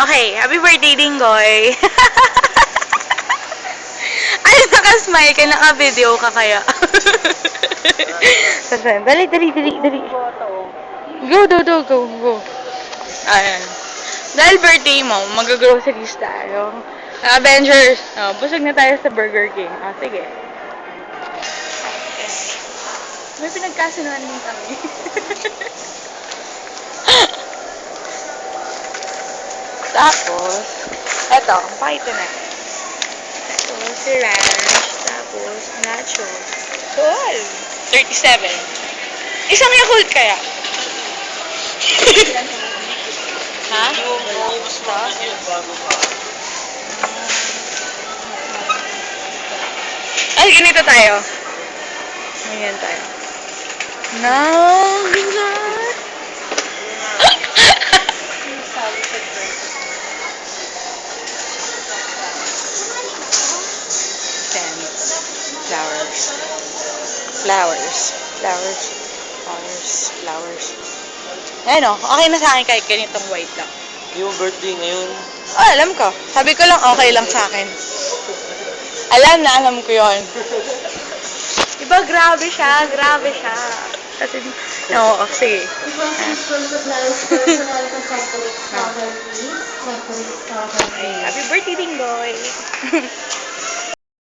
Okay, happy birthday, Dinggoy. Ay, nakasmile ka, naka-video ka kaya. Dali, dali, dali, dali. Go, go. Ayan. Dahil birthday mo, mag-groceries tayo. Avengers. Oh, busog na tayo sa Burger King. Oh, sige. May pinagkasunuan din kami. Tapos, eto, pakita na. Ito, si ranch. Tapos, nachos. Cool. 37. Isang Yakult kaya? Ha? Ito? Ay, ganito tayo. Ganyan tayo. No, Sand. Flowers. Ayan o, okay na sa akin kahit ganitong white lang. Yung birthday ngayon. Oh, alam ko. Sabi ko lang okay lang sa akin. Alam ko yon. Diba, grabe siya. Kasi, oo, sige. Ay, happy birthday, Dinggoy.